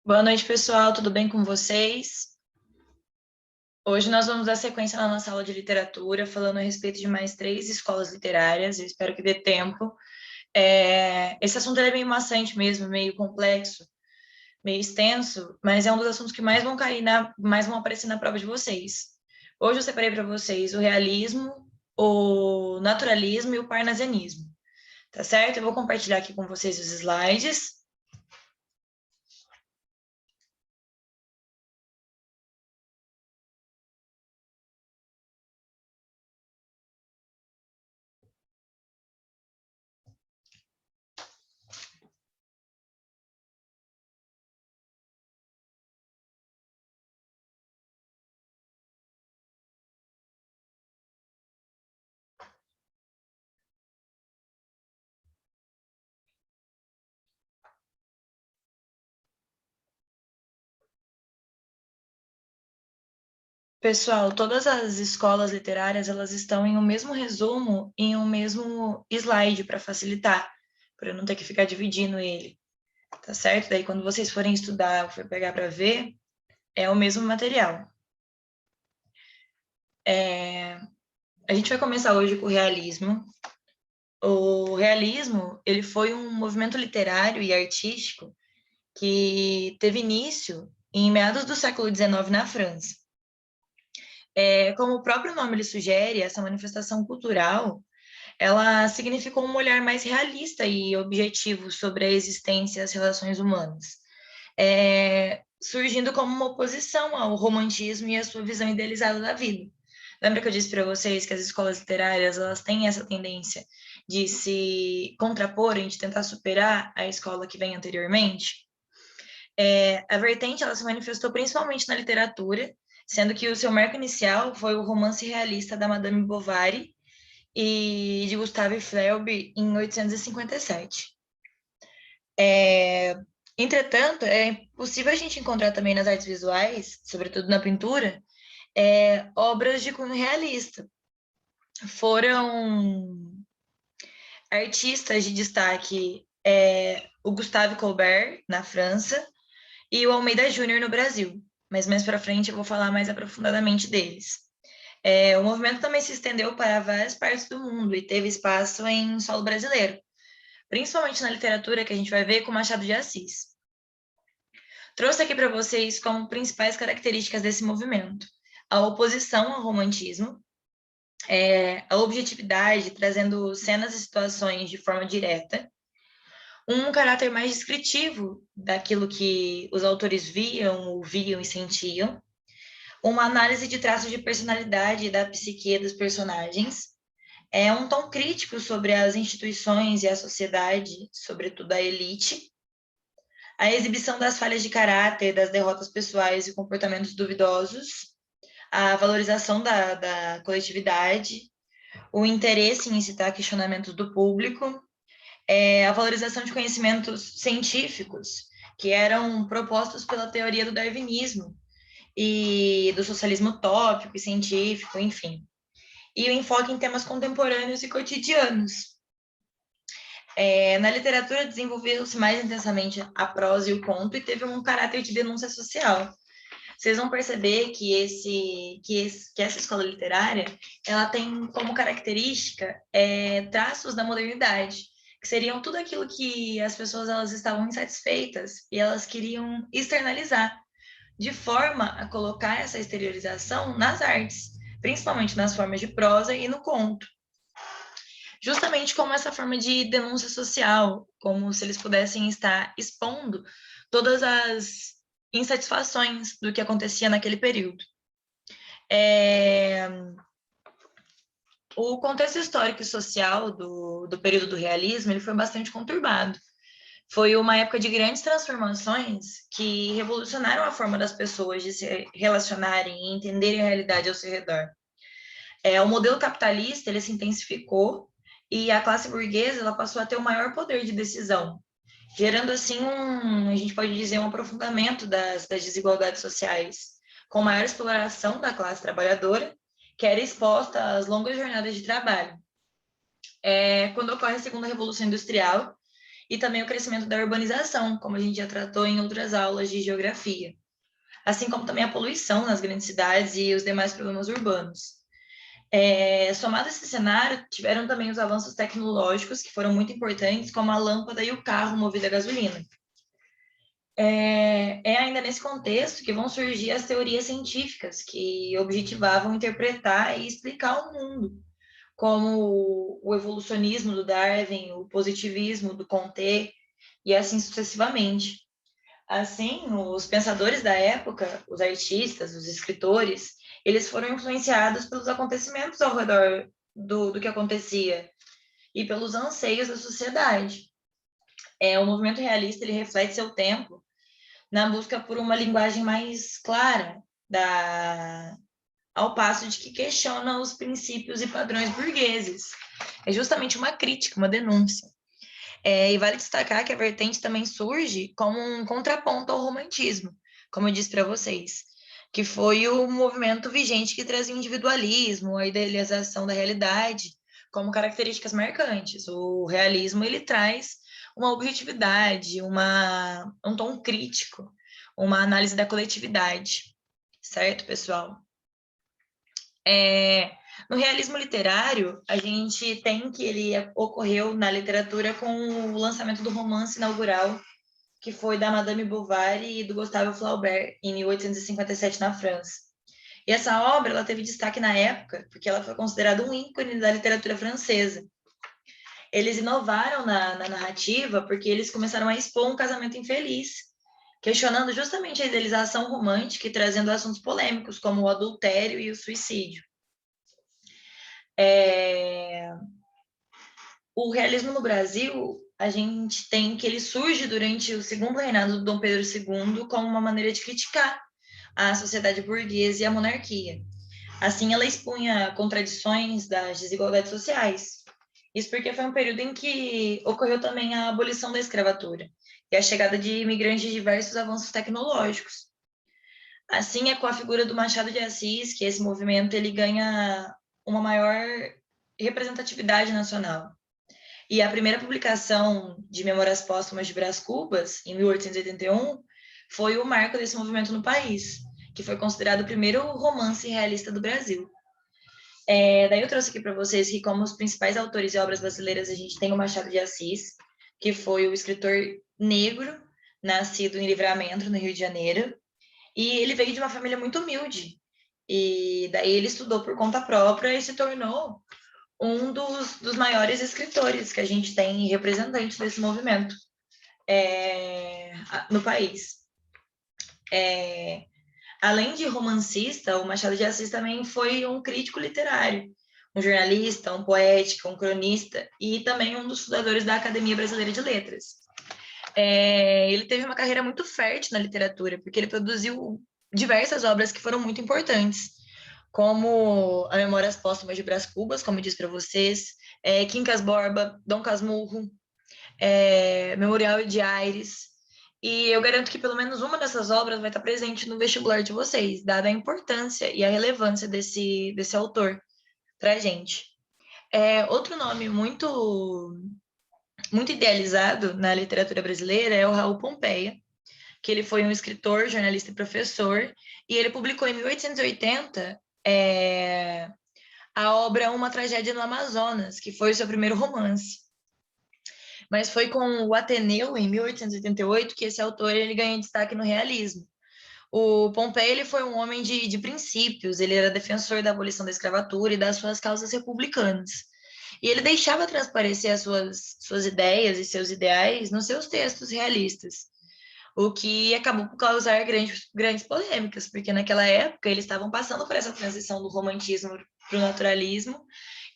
Boa noite, pessoal. Tudo bem com vocês? Hoje nós vamos dar sequência na nossa aula de literatura, falando a respeito de mais 3 escolas literárias. Eu espero que dê tempo. Esse assunto é meio maçante mesmo, meio complexo, meio extenso, mas é um dos assuntos que mais vão mais vão aparecer na prova de vocês. Hoje eu separei para vocês o realismo, o naturalismo e o parnasianismo, tá certo? Eu vou compartilhar aqui com vocês os slides. Pessoal, todas as escolas literárias, elas estão em um mesmo resumo, em um mesmo slide para facilitar, para eu não ter que ficar dividindo ele, tá certo? Daí quando vocês forem estudar, ou for pegar para ver, é o mesmo material. A gente vai começar hoje com o realismo. O realismo, ele foi um movimento literário e artístico que teve início em meados do século XIX na França. Como o próprio nome lhe sugere, essa manifestação cultural ela significou um olhar mais realista e objetivo sobre a existência e as relações humanas, surgindo como uma oposição ao romantismo e à sua visão idealizada da vida. Lembra que eu disse para vocês que as escolas literárias elas têm essa tendência de se contraporem, de tentar superar a escola que vem anteriormente? A vertente ela se manifestou principalmente na literatura, sendo que o seu marco inicial foi o romance realista da Madame Bovary, e de Gustave Flaubert em 1857. Entretanto, é possível a gente encontrar também nas artes visuais, sobretudo na pintura, obras de cunho realista. Foram artistas de destaque o Gustave Colbert, na França, e o Almeida Júnior no Brasil. Mas mais para frente eu vou falar mais aprofundadamente deles. O movimento também se estendeu para várias partes do mundo e teve espaço em solo brasileiro, principalmente na literatura que a gente vai ver com Machado de Assis. Trouxe aqui para vocês como principais características desse movimento: a oposição ao romantismo, a objetividade, trazendo cenas e situações de forma direta, um caráter mais descritivo daquilo que os autores viam, ouviam e sentiam, uma análise de traços de personalidade da psique dos personagens, um tom crítico sobre as instituições e a sociedade, sobretudo a elite, a exibição das falhas de caráter, das derrotas pessoais e comportamentos duvidosos, a valorização da coletividade, o interesse em incitar questionamentos do público, a valorização de conhecimentos científicos que eram propostos pela teoria do darwinismo e do socialismo utópico e científico, enfim. E o enfoque em temas contemporâneos e cotidianos. Na literatura, desenvolveu-se mais intensamente a prosa e o conto e teve um caráter de denúncia social. Vocês vão perceber que essa escola literária ela tem como característica traços da modernidade, que seriam tudo aquilo que as pessoas elas estavam insatisfeitas e elas queriam externalizar, de forma a colocar essa exteriorização nas artes, principalmente nas formas de prosa e no conto. Justamente como essa forma de denúncia social, como se eles pudessem estar expondo todas as insatisfações do que acontecia naquele período. O contexto histórico e social do período do realismo ele foi bastante conturbado. Foi uma época de grandes transformações que revolucionaram a forma das pessoas de se relacionarem e entenderem a realidade ao seu redor. O modelo capitalista ele se intensificou e a classe burguesa ela passou a ter o maior poder de decisão, gerando assim a gente pode dizer, um aprofundamento das desigualdades sociais, com maior exploração da classe trabalhadora, que era exposta às longas jornadas de trabalho. Quando ocorre a segunda revolução industrial, e também o crescimento da urbanização, como a gente já tratou em outras aulas de geografia, assim como também a poluição nas grandes cidades e os demais problemas urbanos. Somado a esse cenário, tiveram também os avanços tecnológicos que foram muito importantes, como a lâmpada e o carro movido a gasolina. É ainda nesse contexto que vão surgir as teorias científicas, que objetivavam interpretar e explicar o mundo, como o evolucionismo do Darwin, o positivismo do Comte, e assim sucessivamente. Assim, os pensadores da época, os artistas, os escritores, eles foram influenciados pelos acontecimentos ao redor do que acontecia e pelos anseios da sociedade. O movimento realista ele reflete seu tempo na busca por uma linguagem mais clara, ao passo de que questiona os princípios e padrões burgueses. É justamente uma crítica, uma denúncia. E vale destacar que a vertente também surge como um contraponto ao romantismo, como eu disse para vocês, que foi o movimento vigente que trazia o individualismo, a idealização da realidade, como características marcantes. O realismo ele traz uma objetividade, um tom crítico, uma análise da coletividade, certo, pessoal? No realismo literário, a gente tem que ele ocorreu na literatura com o lançamento do romance inaugural, que foi da Madame Bovary e do Gustave Flaubert, em 1857, na França. E essa obra ela teve destaque na época, porque ela foi considerada um ícone da literatura francesa. Eles inovaram na narrativa porque eles começaram a expor um casamento infeliz, questionando justamente a idealização romântica e trazendo assuntos polêmicos, como o adultério e o suicídio. O realismo no Brasil, a gente tem que ele surge durante o segundo reinado do Dom Pedro II como uma maneira de criticar a sociedade burguesa e a monarquia. Assim, ela expunha contradições das desigualdades sociais. Isso porque foi um período em que ocorreu também a abolição da escravatura e a chegada de imigrantes de diversos avanços tecnológicos. Assim, é com a figura do Machado de Assis que esse movimento ele ganha uma maior representatividade nacional. E a primeira publicação de Memórias Póstumas de Brás Cubas, em 1881, foi o marco desse movimento no país, que foi considerado o primeiro romance realista do Brasil. Daí eu trouxe aqui para vocês que, como os principais autores e obras brasileiras, a gente tem o Machado de Assis, que foi o escritor negro, nascido em Livramento, no Rio de Janeiro, e ele veio de uma família muito humilde. E daí ele estudou por conta própria e se tornou um dos maiores escritores que a gente tem, representantes desse movimento no país. Além de romancista, o Machado de Assis também foi um crítico literário, um jornalista, um poeta, um cronista e também um dos fundadores da Academia Brasileira de Letras. Ele teve uma carreira muito fértil na literatura, porque ele produziu diversas obras que foram muito importantes, como a Memórias Póstumas de Brás Cubas, como eu disse para vocês, Quincas Borba, Dom Casmurro, Memorial de Aires, e eu garanto que pelo menos uma dessas obras vai estar presente no vestibular de vocês, dada a importância e a relevância desse autor para a gente. Outro nome muito idealizado na literatura brasileira é o Raul Pompeia, que ele foi um escritor, jornalista e professor, e ele publicou em 1880 a obra Uma Tragédia no Amazonas, que foi o seu primeiro romance. Mas foi com o Ateneu, em 1888, que esse autor ele ganha destaque no realismo. O Pompei ele foi um homem de princípios, ele era defensor da abolição da escravatura e das suas causas republicanas. E ele deixava transparecer as suas ideias e seus ideais nos seus textos realistas, o que acabou por causar grandes polêmicas, porque naquela época eles estavam passando por essa transição do romantismo para o naturalismo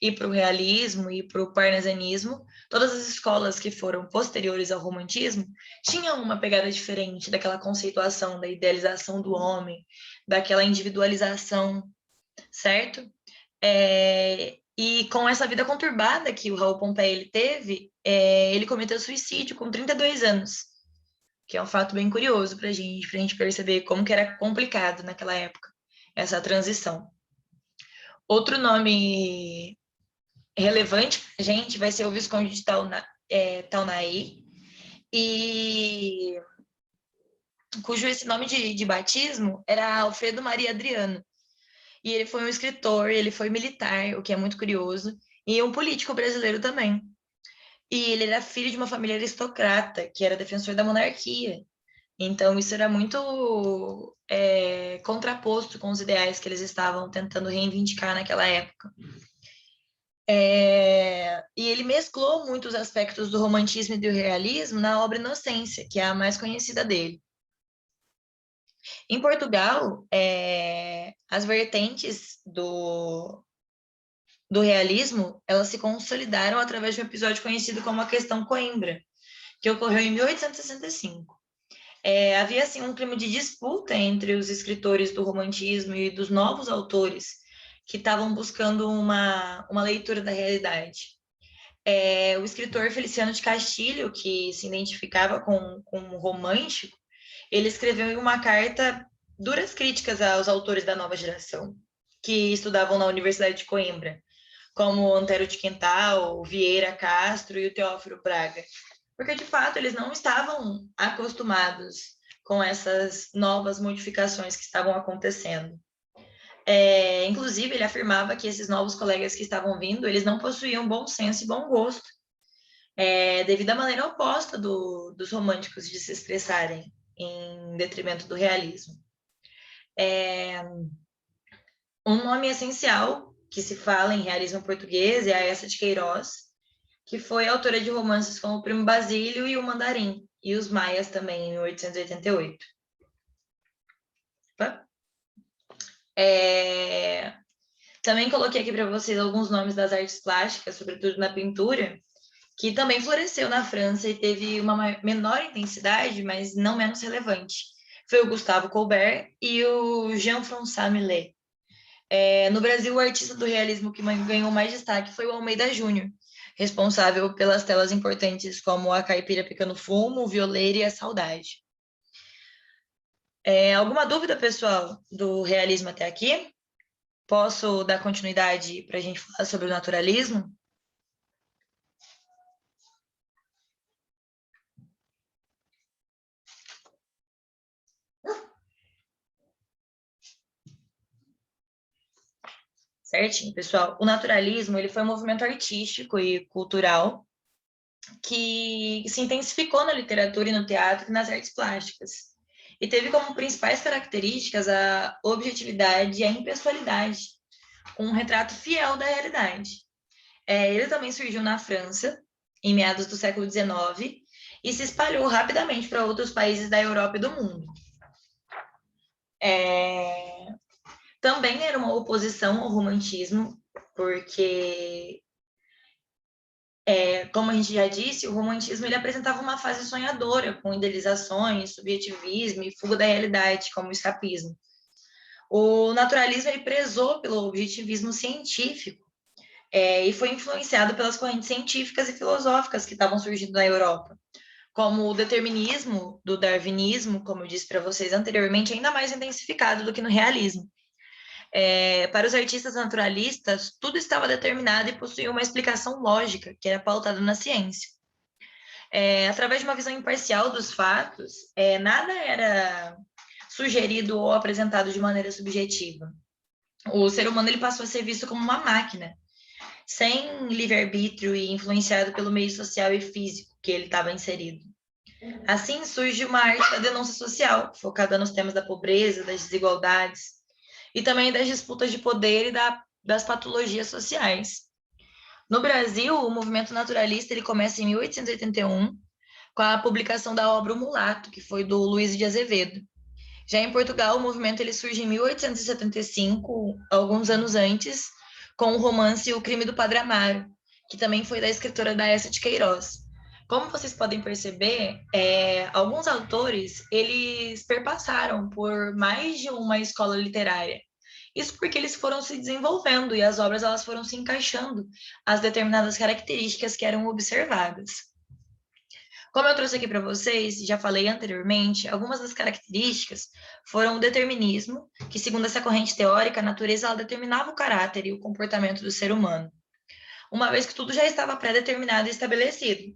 e para o realismo e para o parnasianismo. Todas as escolas que foram posteriores ao romantismo tinham uma pegada diferente daquela conceituação da idealização do homem, daquela individualização, certo? E com essa vida conturbada que o Raul Pompeia ele teve, ele cometeu suicídio com 32 anos, que é um fato bem curioso para a gente perceber como que era complicado naquela época, essa transição. Outro nome relevante para a gente vai ser o Visconde de Taunaí, e cujo esse nome de batismo era Alfredo Maria Adriano. E ele foi um escritor, ele foi militar, o que é muito curioso, e um político brasileiro também. E ele era filho de uma família aristocrata, que era defensor da monarquia. Então, isso era muito contraposto com os ideais que eles estavam tentando reivindicar naquela época. E ele mesclou muitos aspectos do romantismo e do realismo na obra Inocência, que é a mais conhecida dele. Em Portugal, as vertentes do realismo, elas se consolidaram através de um episódio conhecido como a Questão Coimbra, que ocorreu em 1865. Havia, assim, um clima de disputa entre os escritores do romantismo e dos novos autores que estavam buscando uma leitura da realidade. O escritor Feliciano de Castilho, que se identificava com o romântico, ele escreveu em uma carta duras críticas aos autores da nova geração, que estudavam na Universidade de Coimbra, como Antero de Quintal, Vieira Castro e o Teófilo Braga, porque de fato eles não estavam acostumados com essas novas modificações que estavam acontecendo. Inclusive, ele afirmava que esses novos colegas que estavam vindo, eles não possuíam bom senso e bom gosto, devido à maneira oposta dos românticos de se expressarem, em detrimento do realismo. Um nome essencial que se fala em realismo português é a Eça de Queiroz, que foi autora de romances como O Primo Basílio e O Mandarim, e Os Maias também, em 1888. Também coloquei aqui para vocês alguns nomes das artes plásticas, sobretudo na pintura, que também floresceu na França e teve uma menor intensidade, mas não menos relevante. Foi o Gustave Colbert e o Jean-François Millet. No Brasil, o artista do realismo que ganhou mais destaque foi o Almeida Júnior, responsável pelas telas importantes como A Caipira Picando Fumo, O Violeiro e A Saudade. Alguma dúvida, pessoal, do realismo até aqui? Posso dar continuidade para a gente falar sobre o naturalismo? Certinho, pessoal. O naturalismo, ele foi um movimento artístico e cultural que se intensificou na literatura e no teatro e nas artes plásticas. E teve como principais características a objetividade e a impessoalidade, com um retrato fiel da realidade. Ele também surgiu na França, em meados do século XIX, e se espalhou rapidamente para outros países da Europa e do mundo. Também era uma oposição ao romantismo, porque, como a gente já disse, o romantismo ele apresentava uma fase sonhadora, com idealizações, subjetivismo e fuga da realidade, como o escapismo. O naturalismo ele prezou pelo objetivismo científico, e foi influenciado pelas correntes científicas e filosóficas que estavam surgindo na Europa, como o determinismo do darwinismo, como eu disse para vocês anteriormente, ainda mais intensificado do que no realismo. Para os artistas naturalistas, tudo estava determinado e possuía uma explicação lógica, que era pautada na ciência. Através de uma visão imparcial dos fatos, nada era sugerido ou apresentado de maneira subjetiva. O ser humano ele passou a ser visto como uma máquina, sem livre-arbítrio e influenciado pelo meio social e físico que ele estava inserido. Assim surge uma arte da denúncia social, focada nos temas da pobreza, das desigualdades, e também das disputas de poder e das patologias sociais. No Brasil, o movimento naturalista ele começa em 1881, com a publicação da obra O Mulato, que foi do Luís de Azevedo. Já em Portugal, o movimento ele surge em 1875, alguns anos antes, com o romance O Crime do Padre Amaro, que também foi da escritora da Eça de Queiroz. Como vocês podem perceber, alguns autores eles perpassaram por mais de uma escola literária. Isso porque eles foram se desenvolvendo e as obras elas foram se encaixando às determinadas características que eram observadas. Como eu trouxe aqui para vocês, já falei anteriormente, algumas das características foram o determinismo, que segundo essa corrente teórica, a natureza ela determinava o caráter e o comportamento do ser humano, uma vez que tudo já estava pré-determinado e estabelecido.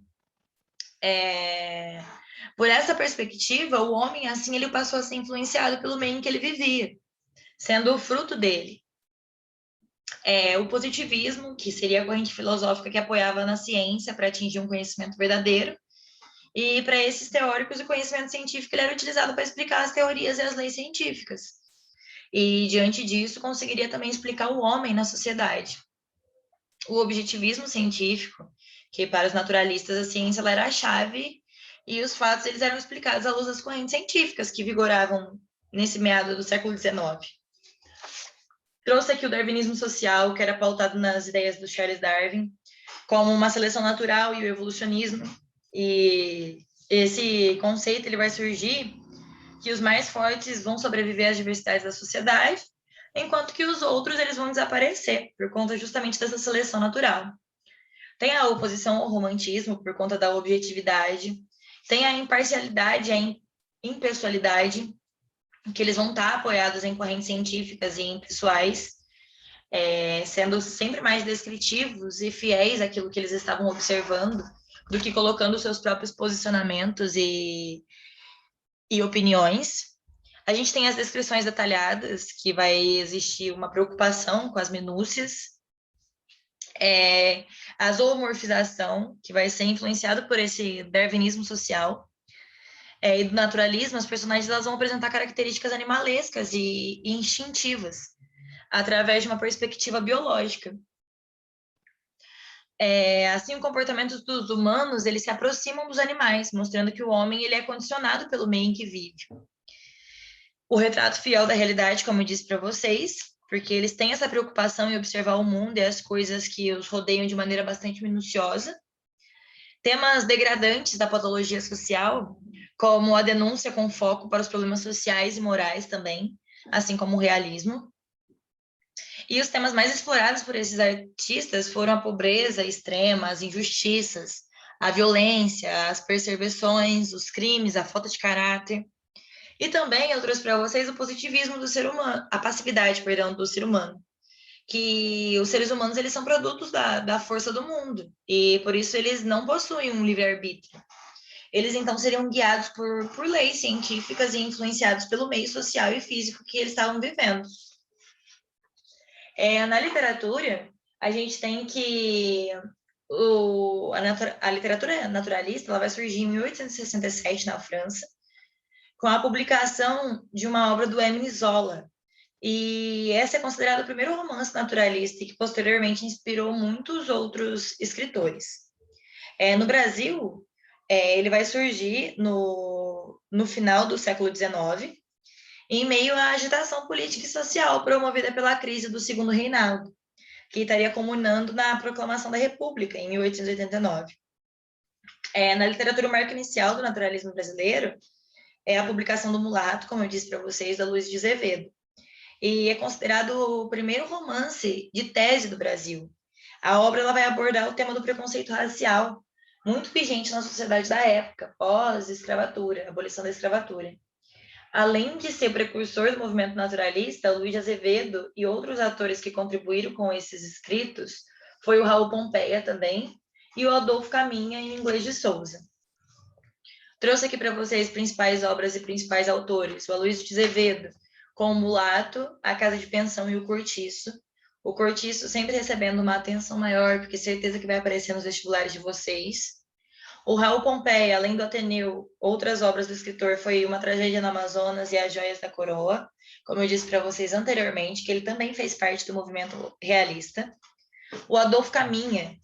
Por essa perspectiva, o homem, assim, ele passou a ser influenciado pelo meio em que ele vivia, sendo o fruto dele. O positivismo, que seria a corrente filosófica que apoiava na ciência para atingir um conhecimento verdadeiro, e para esses teóricos, o conhecimento científico ele era utilizado para explicar as teorias e as leis científicas. E, diante disso, conseguiria também explicar o homem na sociedade. O objetivismo científico, que para os naturalistas a ciência ela era a chave, e os fatos eles eram explicados à luz das correntes científicas que vigoravam nesse meado do século XIX. Trouxe aqui o darwinismo social, que era pautado nas ideias do Charles Darwin, como uma seleção natural e o evolucionismo. E esse conceito ele vai surgir que os mais fortes vão sobreviver às diversidades da sociedade, enquanto que os outros eles vão desaparecer por conta justamente dessa seleção natural. Tem a oposição ao romantismo por conta da objetividade, tem a imparcialidade e a impessoalidade, que eles vão estar apoiados em correntes científicas e impessoais, sendo sempre mais descritivos e fiéis àquilo que eles estavam observando, do que colocando seus próprios posicionamentos e opiniões. A gente tem as descrições detalhadas, que vai existir uma preocupação com as minúcias, a zoomorfização, que vai ser influenciado por esse darwinismo social, e do naturalismo, as personagens elas vão apresentar características animalescas e instintivas, através de uma perspectiva biológica. Assim, o comportamento dos humanos, eles se aproximam dos animais, mostrando que o homem ele é condicionado pelo meio em que vive. O retrato fiel da realidade, como eu disse para vocês, porque eles têm essa preocupação em observar o mundo e as coisas que os rodeiam de maneira bastante minuciosa. Temas degradantes da patologia social, como a denúncia com foco para os problemas sociais e morais também, assim como o realismo. E os temas mais explorados por esses artistas foram a pobreza extrema, as injustiças, a violência, as perseversões, os crimes, a falta de caráter. E também eu trouxe para vocês o positivismo do ser humano, a passividade, perdão, do ser humano. Que os seres humanos eles são produtos da força do mundo, e por isso eles não possuem um livre-arbítrio. Eles, então, seriam guiados por leis científicas e influenciados pelo meio social e físico que eles estavam vivendo. Na literatura, a gente tem que a literatura naturalista ela vai surgir em 1867 na França, com a publicação de uma obra do Émile Zola. E essa é considerada o primeiro romance naturalista e que posteriormente inspirou muitos outros escritores. No Brasil, ele vai surgir no final do século XIX, em meio à agitação política e social promovida pela crise do Segundo Reinado, que estaria culminando na proclamação da República, em 1889. Na literatura, o marco inicial do naturalismo brasileiro é a publicação do Mulato, como eu disse para vocês, da Luiz de Azevedo. E é considerado o primeiro romance de tese do Brasil. A obra ela vai abordar o tema do preconceito racial, muito vigente na sociedade da época, pós-escravatura, abolição da escravatura. Além de ser precursor do movimento naturalista, Luiz de Azevedo e outros atores que contribuíram com esses escritos foi o Raul Pompeia também e o Adolfo Caminha e o Inglês de Souza. Trouxe aqui para vocês principais obras e principais autores. O Aloysio de Azevedo, com o Mulato, A Casa de Pensão e o Cortiço. O Cortiço sempre recebendo uma atenção maior, porque certeza que vai aparecer nos vestibulares de vocês. O Raul Pompeia, além do Ateneu, outras obras do escritor foi Uma Tragédia no Amazonas e As Joias da Coroa, como eu disse para vocês anteriormente, que ele também fez parte do movimento realista. O Adolfo Caminha,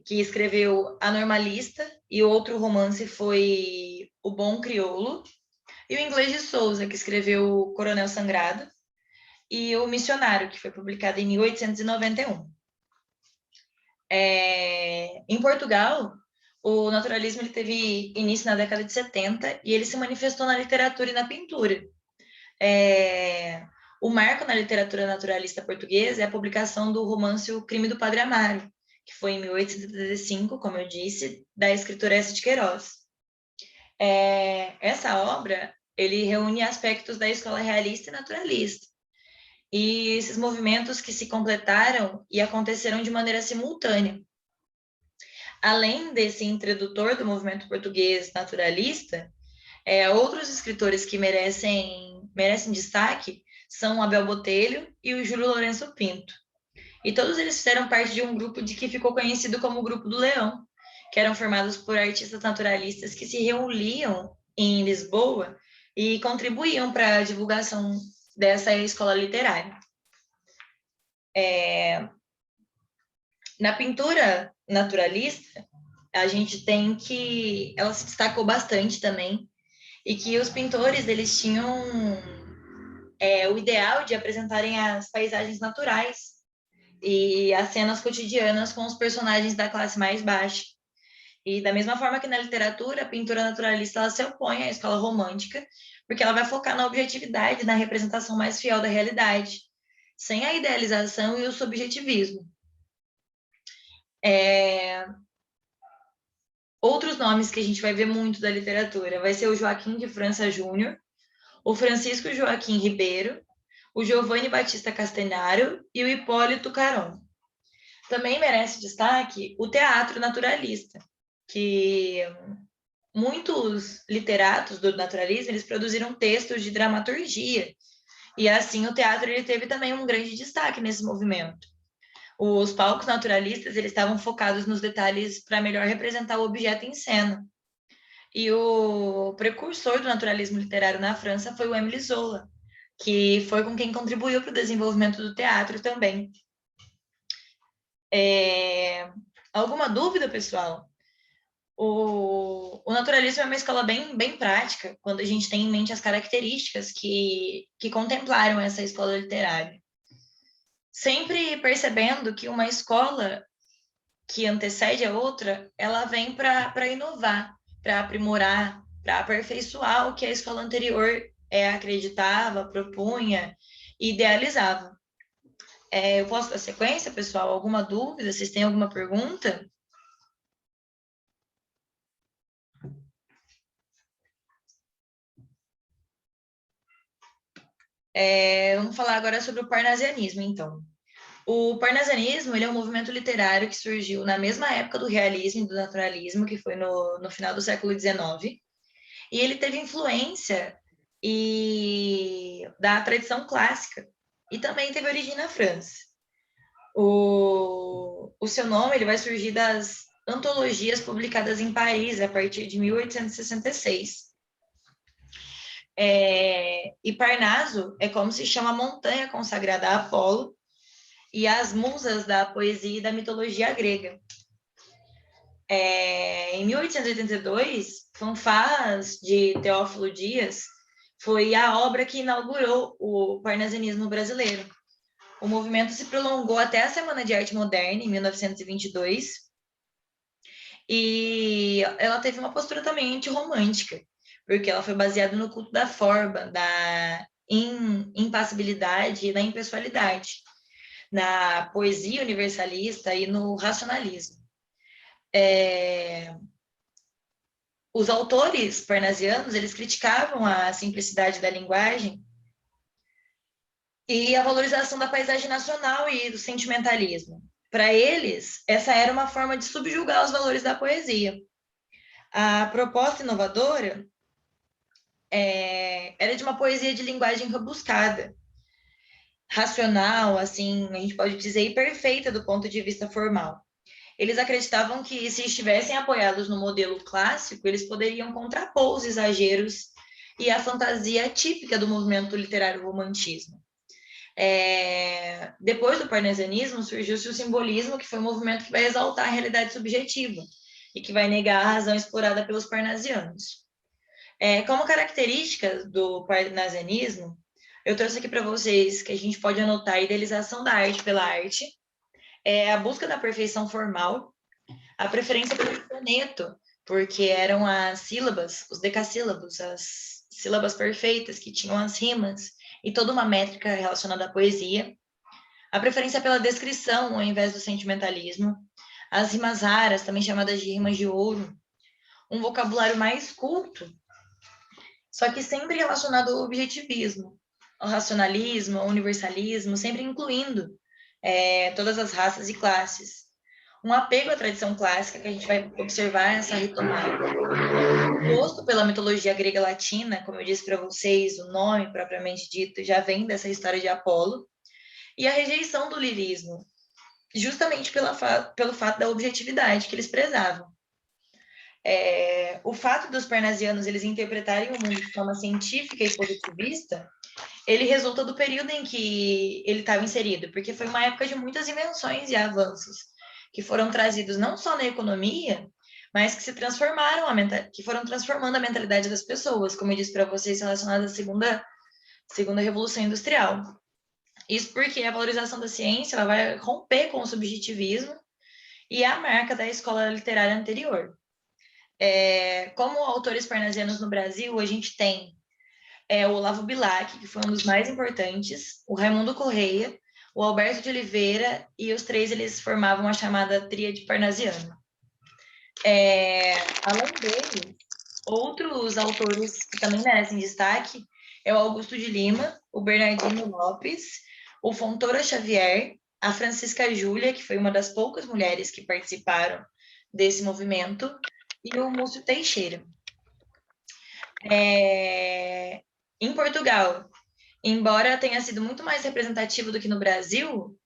que escreveu A Normalista, e outro romance foi O Bom Crioulo, e o Inglês de Souza, que escreveu Coronel Sangrado, e O Missionário, que foi publicado em 1891. Em Portugal, o naturalismo ele teve início na década de 70 e ele se manifestou na literatura e na pintura. O marco na literatura naturalista portuguesa é a publicação do romance O Crime do Padre Amaro, que foi em 1875, como eu disse, da escritora Eça de Queiroz. Essa obra ele reúne aspectos da escola realista e naturalista. E esses movimentos que se completaram e aconteceram de maneira simultânea. Além desse introdutor do movimento português naturalista, outros escritores que merecem destaque são Abel Botelho e o Júlio Lourenço Pinto. E todos eles fizeram parte de um grupo de que ficou conhecido como o Grupo do Leão, que eram formados por artistas naturalistas que se reuniam em Lisboa e contribuíam para a divulgação dessa escola literária. Na pintura naturalista, a gente tem que ela se destacou bastante também, e que os pintores eles tinham o ideal de apresentarem as paisagens naturais e as cenas cotidianas com os personagens da classe mais baixa. E da mesma forma que na literatura, a pintura naturalista ela se opõe à escola romântica, porque ela vai focar na objetividade, na representação mais fiel da realidade, sem a idealização e o subjetivismo. Outros nomes que a gente vai ver muito da literatura vai ser o Joaquim de França Júnior, o Francisco Joaquim Ribeiro, o Giovanni Battista Castanharo e o Hipólito Caron. Também merece destaque o teatro naturalista, que muitos literatos do naturalismo eles produziram textos de dramaturgia, e assim o teatro ele teve também um grande destaque nesse movimento. Os palcos naturalistas eles estavam focados nos detalhes para melhor representar o objeto em cena. E o precursor do naturalismo literário na França foi o Émile Zola, que foi com quem contribuiu para o desenvolvimento do teatro também. Alguma dúvida, pessoal? O naturalismo é uma escola bem prática, quando a gente tem em mente as características que contemplaram essa escola literária. Sempre percebendo que uma escola que antecede a outra, ela vem para inovar, para aprimorar, para aperfeiçoar o que a escola anterior acreditava, propunha, idealizava. Eu posso dar sequência, pessoal? Alguma dúvida? Vocês têm alguma pergunta? Vamos falar agora sobre o parnasianismo, então. O parnasianismo ele é um movimento literário que surgiu na mesma época do realismo e do naturalismo, que foi no final do século XIX, e ele teve influência da tradição clássica, e também teve origem na França. O seu nome ele vai surgir das antologias publicadas em Paris a partir de 1866. E Parnaso é como se chama a montanha consagrada a Apolo e às musas da poesia e da mitologia grega. Em 1882, Fanfás de Teófilo Dias foi a obra que inaugurou o parnasianismo brasileiro. O movimento se prolongou até a Semana de Arte Moderna, em 1922, e ela teve uma postura também antirromântica, porque ela foi baseada no culto da forma, da impassibilidade e da impessoalidade, na poesia universalista e no racionalismo. Os autores parnasianos, eles criticavam a simplicidade da linguagem e a valorização da paisagem nacional e do sentimentalismo. Para eles, essa era uma forma de subjugar os valores da poesia. A proposta inovadora era de uma poesia de linguagem rebuscada, racional, assim, a gente pode dizer, e perfeita do ponto de vista formal. Eles acreditavam que, se estivessem apoiados no modelo clássico, eles poderiam contrapor os exageros e a fantasia típica do movimento literário romantismo. Depois do parnasianismo, surgiu-se o simbolismo, que foi um movimento que vai exaltar a realidade subjetiva e que vai negar a razão explorada pelos parnasianos. Como características do parnasianismo, eu trouxe aqui para vocês que a gente pode anotar a idealização da arte pela arte, a busca da perfeição formal, a preferência pelo soneto, porque eram as sílabas, os decassílabos, as sílabas perfeitas que tinham as rimas e toda uma métrica relacionada à poesia, a preferência pela descrição ao invés do sentimentalismo, as rimas raras, também chamadas de rimas de ouro, um vocabulário mais culto, só que sempre relacionado ao objetivismo, ao racionalismo, ao universalismo, sempre incluindo todas as raças e classes. um apego à tradição clássica, que a gente vai observar essa retomada. O gosto pela mitologia grega latina, como eu disse para vocês, o nome propriamente dito já vem dessa história de Apolo, e a rejeição do lirismo, justamente pelo fato da objetividade que eles prezavam. O fato dos parnasianos eles interpretarem o mundo de forma científica e positivista, ele resulta do período em que ele estava inserido, porque foi uma época de muitas invenções e avanços que foram trazidos não só na economia, mas que se transformaram, que foram transformando a mentalidade das pessoas, como eu disse para vocês, relacionado à segunda revolução industrial. Isso porque a valorização da ciência ela vai romper com o subjetivismo e a marca da escola literária anterior. Como autores parnasianos no Brasil, a gente tem o Olavo Bilac, que foi um dos mais importantes, o Raimundo Correia, o Alberto de Oliveira, e os três eles formavam a chamada Tríade Parnasiana. Além dele, outros autores que também merecem destaque é o Augusto de Lima, o Bernardino Lopes, o Fontoura Xavier, a Francisca Júlia, que foi uma das poucas mulheres que participaram desse movimento, e o Múcio Teixeira. Em Portugal, embora tenha sido muito mais representativo do que no Brasil,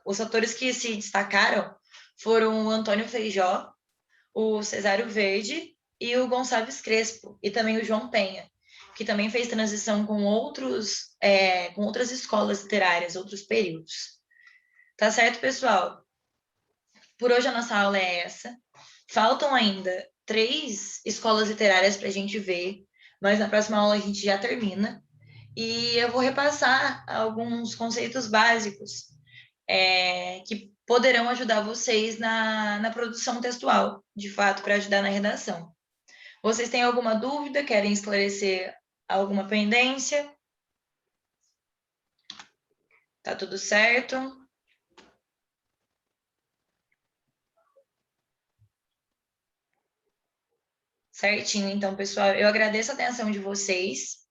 os autores que se destacaram foram o Antônio Feijó, o Cesário Verde e o Gonçalves Crespo, e também o João Penha, que também fez transição com outras escolas literárias, outros períodos. Tá certo, pessoal? Por hoje a nossa aula é essa. Faltam ainda 3 escolas literárias para a gente ver, mas na próxima aula a gente já termina. E eu vou repassar alguns conceitos básicos que poderão ajudar vocês na produção textual, de fato, para ajudar na redação. Vocês têm alguma dúvida? Querem esclarecer alguma pendência? Tá tudo certo? Certinho, então, pessoal, eu agradeço a atenção de vocês.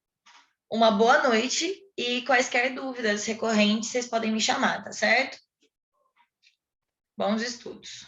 Uma boa noite e quaisquer dúvidas recorrentes, vocês podem me chamar, tá certo? Bons estudos.